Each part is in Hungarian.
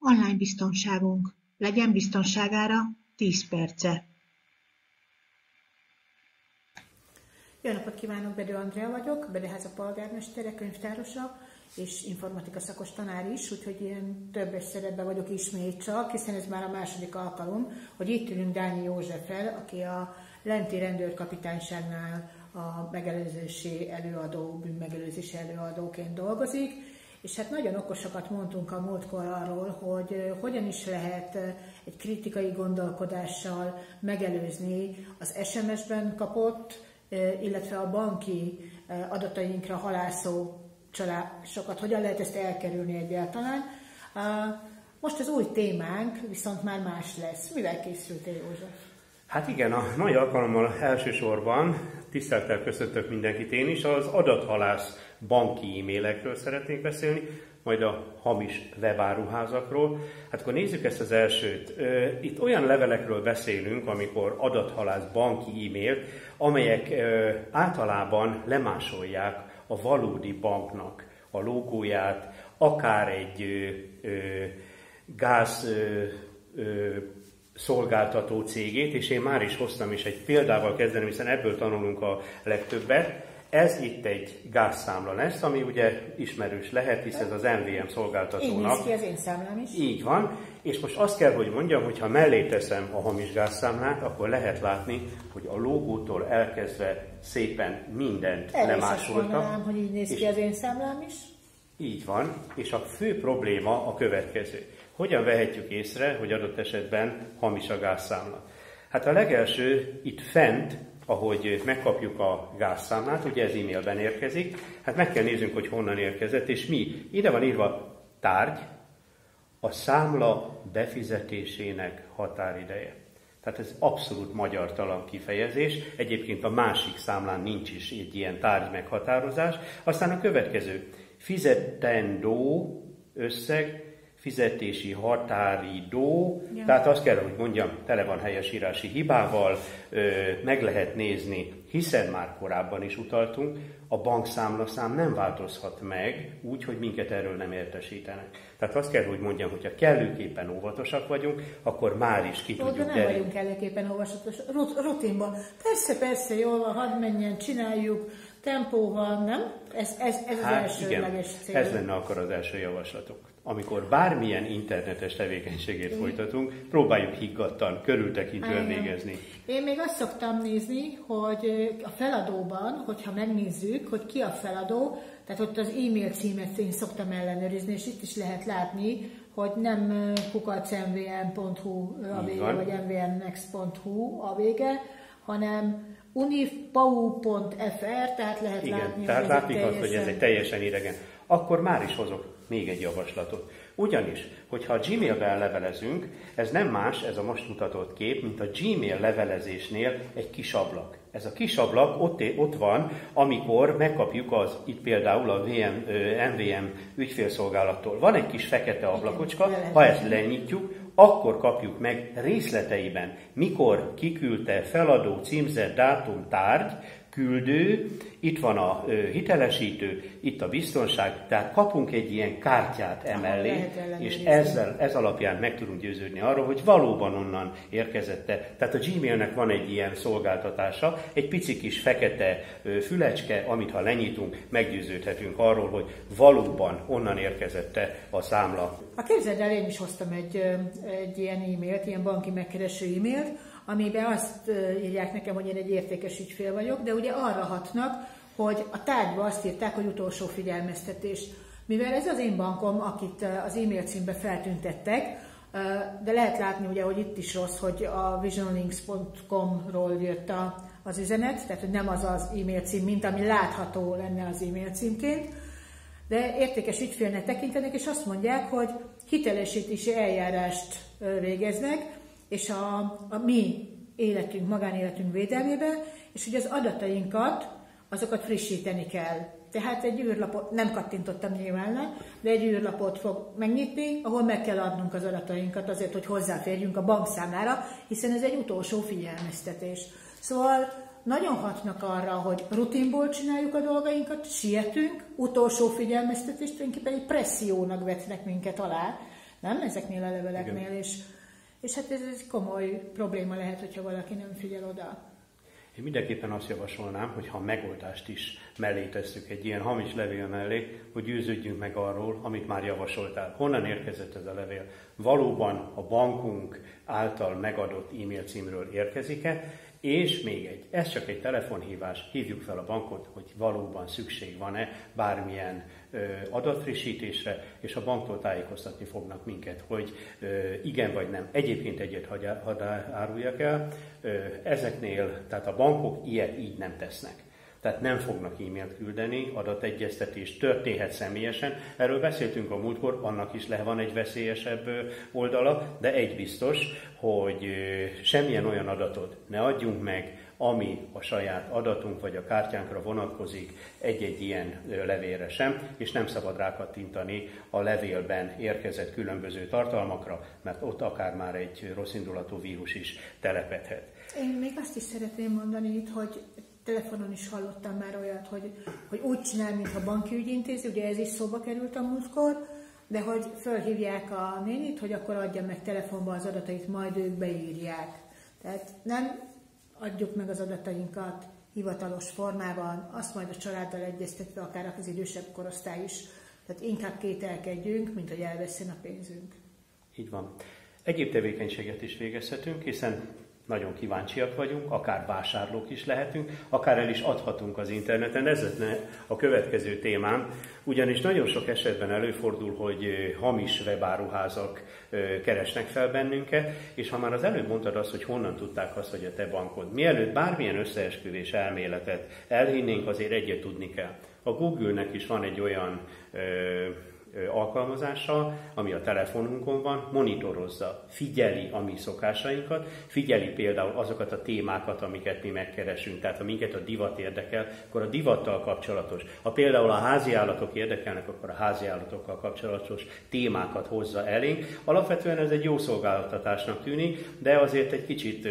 Online biztonságunk. Legyen biztonságára 10 perce. Jó napot kívánok, Bedő Andrea vagyok, Bedőháza polgármestere, könyvtárosa és informatika szakos tanár is, úgyhogy ilyen többes szerepben vagyok ismét csak, hiszen ez már a második alkalom, hogy itt ülünk Dányi Józseffel, aki a lenti rendőrkapitányságnál a megelőzési előadó, bűnmegelőzési előadóként dolgozik, és hát nagyon okosakat mondtunk a múltkor arról, hogy hogyan is lehet egy kritikai gondolkodással megelőzni az SMS-ben kapott, illetve a banki adatainkra halászó csalásokat, hogyan lehet ezt elkerülni egyáltalán. Most az új témánk viszont már más lesz. Mivel készültél, József? Hát igen, a mai alkalommal elsősorban, tisztelettel köszöntök mindenkit én is, az adathalász banki e-mailekről szeretnék beszélni, majd a hamis webáruházakról. Hát akkor nézzük ezt az elsőt. Itt olyan levelekről beszélünk, amikor adathalász banki e-mail, amelyek általában lemásolják a valódi banknak a logóját, akár egy gáz szolgáltató cégét, és én már is hoztam is egy példával kezdeném, hiszen ebből tanulunk a legtöbbet. Ez itt egy gázszámla lesz, ami ugye ismerős lehet, hisz ez az MVM szolgáltatónak. Így néz ki az én számlám is. Így van, és most azt kell, hogy mondjam, hogy ha mellé teszem a hamis gázszámlát, akkor lehet látni, hogy a logótól elkezdve szépen mindent lemásoltak. Mondanám, hogy így néz ki az én számlám is. Így van, és a fő probléma a következő. Hogyan vehetjük észre, hogy adott esetben hamis a gázszámla? Hát a legelső itt fent, ahogy megkapjuk a gázszámlát, ugye ez e-mailben érkezik, hát meg kell néznünk, hogy honnan érkezett, és mi. Ide van írva tárgy, a számla befizetésének határideje. Tehát ez abszolút magyartalan kifejezés, egyébként a másik számlán nincs is egy ilyen tárgy meghatározás. Aztán a következő, fizetendó összeg, fizetési határidő, tehát azt kell, hogy mondjam, tele van helyesírási hibával, meg lehet nézni, hiszen már korábban is utaltunk, a bankszámlaszám nem változhat meg úgy, hogy minket erről nem értesítenek. Tehát azt kell, hogy mondjam, hogyha kellőképpen óvatosak vagyunk, akkor már is ki tudjuk deríteni. Nem vagyunk kellőképpen óvatosak, rutinban. Persze, jól van, hadd menjen, csináljuk, tempóval, nem? Ez az elsődleges cél. Ez lenne akkor az első javaslatunk. Amikor bármilyen internetes tevékenységét folytatunk, próbáljuk higgadtan, körültekintően végezni. Én még azt szoktam nézni, hogy a feladóban, hogyha megnézzük, hogy ki a feladó, tehát ott az e-mail címet én szoktam ellenőrizni, és itt is lehet látni, hogy nem kukacmvn.hu a vége, vagy mvnnext.hu a vége, hanem unifpau.fr, tehát lehet látni, tehát látni azt, hogy ez egy teljesen idegen. Akkor már is hozok még egy javaslatot. Ugyanis, hogyha a Gmailben levelezünk, ez nem más, ez a most mutatott kép, mint a Gmail levelezésnél egy kis ablak. Ez a kis ablak ott van, amikor megkapjuk itt például a MVM ügyfélszolgálattól. Van egy kis fekete ablakocska, ha ezt lenyitjuk, akkor kapjuk meg részleteiben, mikor kiküldte, feladó, címzet, dátum, tárgy, küldő, itt van a hitelesítő, itt a biztonság, tehát kapunk egy ilyen kártyát emellé, és ez alapján meg tudunk győződni arról, hogy valóban onnan érkezette. Tehát a Gmailnek van egy ilyen szolgáltatása, egy pici kis fekete fülecske, amit ha lenyitunk, meggyőződhetünk arról, hogy valóban onnan érkezette a számla. Képzeld el, én is hoztam egy ilyen e-mailt, ilyen banki megkereső e-mailt, amiben azt írják nekem, hogy én egy értékes ügyfél vagyok, de ugye arra hatnak, hogy a tárgyba azt írták, hogy utolsó figyelmeztetés. Mivel ez az én bankom, akit az e-mail címbe feltüntettek, de lehet látni ugye, hogy itt is rossz, hogy a visionlinks.com-ról jött az üzenet, tehát hogy nem az az e-mail cím, mint ami látható lenne az e-mail címként, de értékes ügyfélnek tekintenek, és azt mondják, hogy hitelesítési eljárást végeznek, és a mi életünk, magánéletünk védelmében, és hogy az adatainkat, azokat frissíteni kell. Tehát egy űrlapot, nem kattintottam nyilván le, de egy űrlapot fog megnyitni, ahol meg kell adnunk az adatainkat azért, hogy hozzáférjünk a bankszámlára, hiszen ez egy utolsó figyelmeztetés. Szóval nagyon hatnak arra, hogy rutinból csináljuk a dolgainkat, sietünk, utolsó figyelmeztetést, tulajdonképpen egy pressziónak vetnek minket alá, nem? Ezeknél a leveleknél, és hát ez komoly probléma lehet, hogyha valaki nem figyel oda. Én mindenképpen azt javasolnám, hogy ha megoldást is mellé tesszük egy ilyen hamis levél mellé, hogy győződjünk meg arról, amit már javasoltál. Honnan érkezett ez a levél? Valóban a bankunk által megadott e-mail címről érkezik-e? És még ez csak egy telefonhívás, hívjuk fel a bankot, hogy valóban szükség van-e bármilyen adatfrissítésre, és a banktól tájékoztatni fognak minket, hogy igen vagy nem. Egyébként egyet hadd áruljak el, ezeknél, tehát a bankok ilyet így nem tesznek. Tehát nem fognak e-mailt küldeni, adategyeztetés történhet személyesen. Erről beszéltünk a múltkor, annak is van egy veszélyesebb oldala, de egy biztos, hogy semmilyen olyan adatot ne adjunk meg, ami a saját adatunk vagy a kártyánkra vonatkozik egy-egy ilyen levélre sem, és nem szabad rákattintani a levélben érkezett különböző tartalmakra, mert ott akár már egy rosszindulatú vírus is telepedhet. Én még azt is szeretném mondani itt, hogy telefonon is hallottam már olyat, hogy úgy csinál, mintha banki ügyintéző, ugye ez is szóba került a múltkor, de hogy fölhívják a nénit, hogy akkor adja meg telefonba az adatait, majd ők beírják. Tehát nem adjuk meg az adatainkat hivatalos formában, azt majd a családdal egyeztetve, akár az idősebb korosztály is. Tehát inkább kételkedjünk, mint hogy elveszjen a pénzünk. Így van. Egyéb tevékenységet is végezhetünk, hiszen nagyon kíváncsiak vagyunk, akár vásárlók is lehetünk, akár el is adhatunk az interneten. Ez lenne a következő témám, ugyanis nagyon sok esetben előfordul, hogy hamis webáruházak keresnek fel bennünket, és ha már az előbb mondtad azt, hogy honnan tudták azt, hogy a te bankod, mielőtt bármilyen összeesküvés elméletet elhinnénk, azért egyet tudni kell. A Google-nek is van egy olyan alkalmazása, ami a telefonunkon van, monitorozza, figyeli a mi szokásainkat, figyeli például azokat a témákat, amiket mi megkeresünk. Tehát ha minket a divat érdekel, akkor a divattal kapcsolatos. Ha például a háziállatok érdekelnek, akkor a háziállatokkal kapcsolatos témákat hozza elénk. Alapvetően ez egy jó szolgáltatásnak tűnik, de azért egy kicsit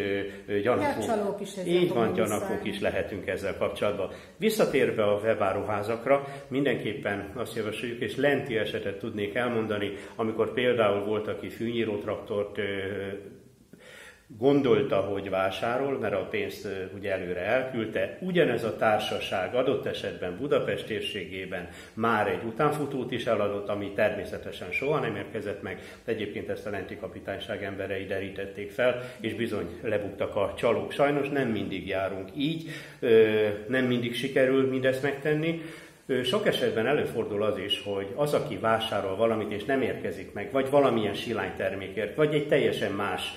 gyanakvók. Így van, gyanakvók is lehetünk ezzel kapcsolatban. Visszatérve a webáruházakra, mindenképpen azt javasoljuk, és lenti esetet tudnék elmondani, amikor például volt, aki fűnyírótraktort gondolta, hogy vásárol, mert a pénzt ugye előre elküldte. Ugyanez a társaság adott esetben Budapest térségében már egy utánfutót is eladott, ami természetesen soha nem érkezett meg. Egyébként ezt a lenti kapitányság emberei derítették fel, és bizony lebuktak a csalók. Sajnos nem mindig járunk így, nem mindig sikerül mindezt megtenni. Sok esetben előfordul az is, hogy az, aki vásárol valamit és nem érkezik meg, vagy valamilyen silánytermékért, vagy egy teljesen más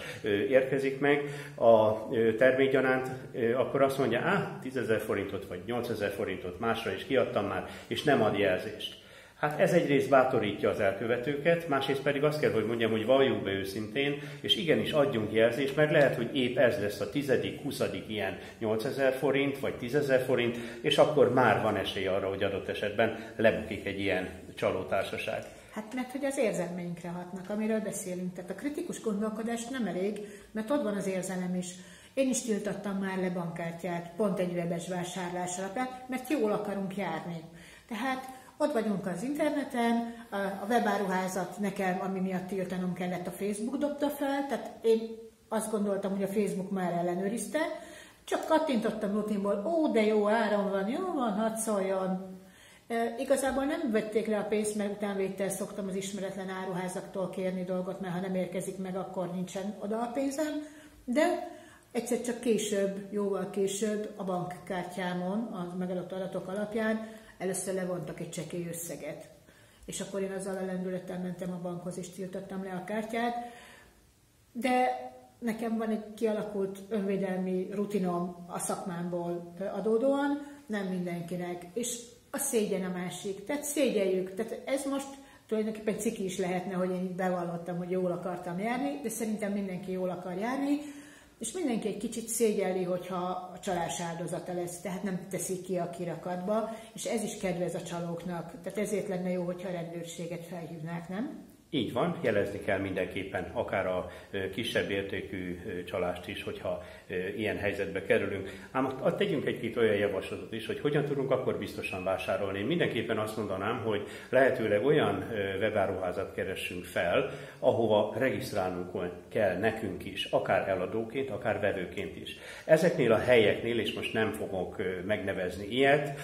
érkezik meg a termékgyanánt, akkor azt mondja, 10 000 forintot vagy 8 000 forintot másra is kiadtam már, és nem ad jelzést. Hát ez egyrészt bátorítja az elkövetőket, másrészt pedig azt kell, hogy mondjam, hogy valljuk be őszintén, és igenis adjunk jelzést, mert lehet, hogy épp ez lesz a 10., 20. ilyen 8000 forint, vagy 10 000 forint, és akkor már van esély arra, hogy adott esetben lebukik egy ilyen csalótársaság. Hát mert hogy az érzelmeinkre hatnak, amiről beszélünk. Tehát a kritikus gondolkodás nem elég, mert ott van az érzelem is. Én is tiltottam már le bankkártyát, pont egy webes vásárlás alapján, mert jól akarunk járni. Tehát ott vagyunk az interneten, a webáruházat nekem, ami miatt tiltanom kellett, a Facebook dobta fel, tehát én azt gondoltam, hogy a Facebook már ellenőrizte, csak kattintottam rutinból, de jó áram van, jó van, hadd szóljon. Igazából nem vették le a pénzt, mert utánvétel szoktam az ismeretlen áruházaktól kérni dolgot, mert ha nem érkezik meg, akkor nincsen oda a pénzem, de egyszer csak később, jóval később a bankkártyámon, a megadott adatok alapján először levontak egy csekély összeget. És akkor én azzal a lendülettel mentem a bankhoz, és tiltottam le a kártyát. De nekem van egy kialakult önvédelmi rutinom a szakmámból adódóan, nem mindenkinek. És a szégyen a másik. Tehát szégyeljük. Tehát ez most tulajdonképpen ciki is lehetne, hogy én bevallottam, hogy jól akartam járni, de szerintem mindenki jól akar járni. És mindenki egy kicsit szégyelli, hogyha a csalás áldozata lesz, tehát nem teszik ki a kirakatba, és ez is kedvez a csalóknak. Tehát ezért lenne jó, hogyha a rendőrséget felhívnák, nem? Így van, jelezni kell mindenképpen, akár a kisebb értékű csalást is, hogyha ilyen helyzetbe kerülünk. Ám tegyünk egy-két olyan javaslatot is, hogy hogyan tudunk akkor biztosan vásárolni. Én mindenképpen azt mondanám, hogy lehetőleg olyan webáruházat keressünk fel, ahova regisztrálnunk kell nekünk is, akár eladóként, akár vevőként is. Ezeknél a helyeknél, és most nem fogok megnevezni ilyet,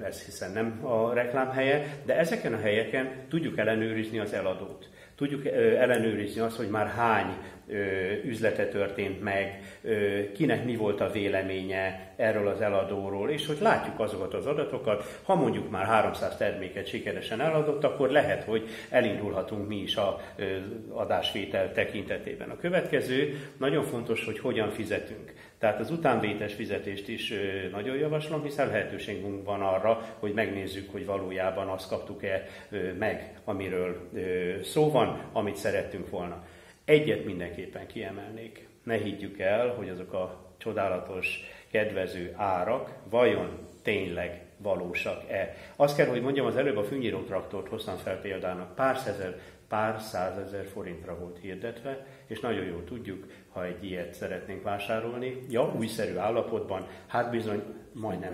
ez hiszen nem a reklám helye, de ezeken a helyeken tudjuk ellenőrizni az eladót. Tudjuk ellenőrizni azt, hogy már hány üzlete történt meg, kinek mi volt a véleménye erről az eladóról, és hogy látjuk azokat az adatokat, ha mondjuk már 300 terméket sikeresen eladott, akkor lehet, hogy elindulhatunk mi is az adásvétel tekintetében. A következő, nagyon fontos, hogy hogyan fizetünk. Tehát az utánvétes fizetést is nagyon javaslom, hiszen lehetőségünk van arra, hogy megnézzük, hogy valójában azt kaptuk-e meg, amiről szó van, amit szerettünk volna. Egyet mindenképpen kiemelnék. Ne higgyük el, hogy azok a csodálatos, kedvező árak vajon tényleg valósak-e. Azt kell, hogy mondjam, az előbb a fűnyíró traktort hoztam fel példának. Pár százezer forintra volt hirdetve, és nagyon jól tudjuk, ha egy ilyet szeretnénk vásárolni, újszerű állapotban, hát bizony majdnem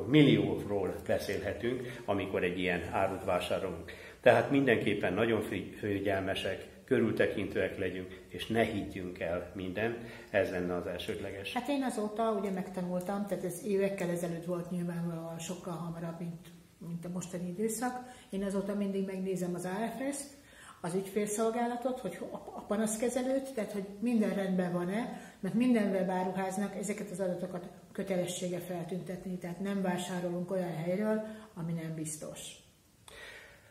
milliókról beszélhetünk, amikor egy ilyen árut vásárolunk. Tehát mindenképpen nagyon figyelmesek, körültekintőek legyünk, és ne higgyünk el mindent, ez lenne az elsődleges. Hát én azóta ugye megtanultam, tehát ez évekkel ezelőtt volt nyilvánvalóan sokkal hamarabb, mint a mostani időszak. Én azóta mindig megnézem az AFS-t, az ügyfélszolgálatot, hogy a panaszkezelőt, tehát hogy minden rendben van-e, mert minden webáruháznak ezeket az adatokat kötelessége feltüntetni, tehát nem vásárolunk olyan helyről, ami nem biztos.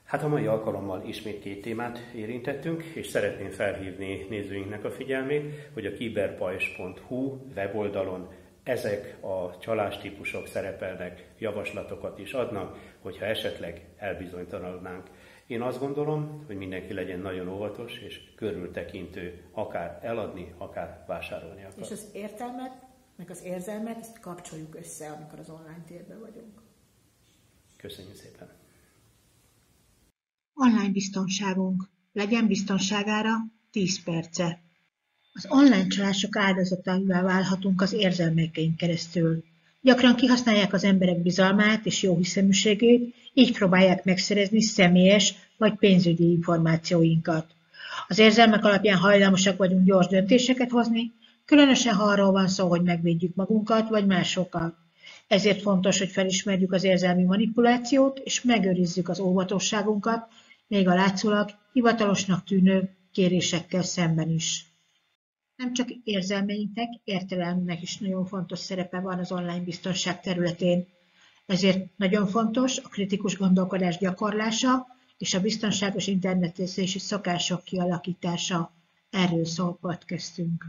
Hát a mai alkalommal ismét 2 témát érintettünk, és szeretném felhívni nézőinknek a figyelmét, hogy a kiberpajzs.hu weboldalon ezek a csalástípusok szerepelnek, javaslatokat is adnak, hogyha esetleg elbizonytalanodnánk. Én azt gondolom, hogy mindenki legyen nagyon óvatos és körültekintő, akár eladni, akár vásárolni akar. És az értelmet, meg az érzelmet, ezt kapcsoljuk össze, amikor az online térben vagyunk. Köszönjük szépen! Online biztonságunk. Legyen biztonságára 10 perce. Az online csalások áldozataivá válhatunk az érzelmeink keresztül. Gyakran kihasználják az emberek bizalmát és jóhiszeműségét, így próbálják megszerezni személyes vagy pénzügyi információinkat. Az érzelmek alapján hajlamosak vagyunk gyors döntéseket hozni, különösen ha arról van szó, hogy megvédjük magunkat vagy másokat. Ezért fontos, hogy felismerjük az érzelmi manipulációt és megőrizzük az óvatosságunkat, még a látszólag hivatalosnak tűnő kérésekkel szemben is. Nem csak érzelmeinknek, értelemnek is nagyon fontos szerepe van az online biztonság területén. Ezért nagyon fontos a kritikus gondolkodás gyakorlása és a biztonságos internetezési szokások kialakítása. Erről szól podcastünk.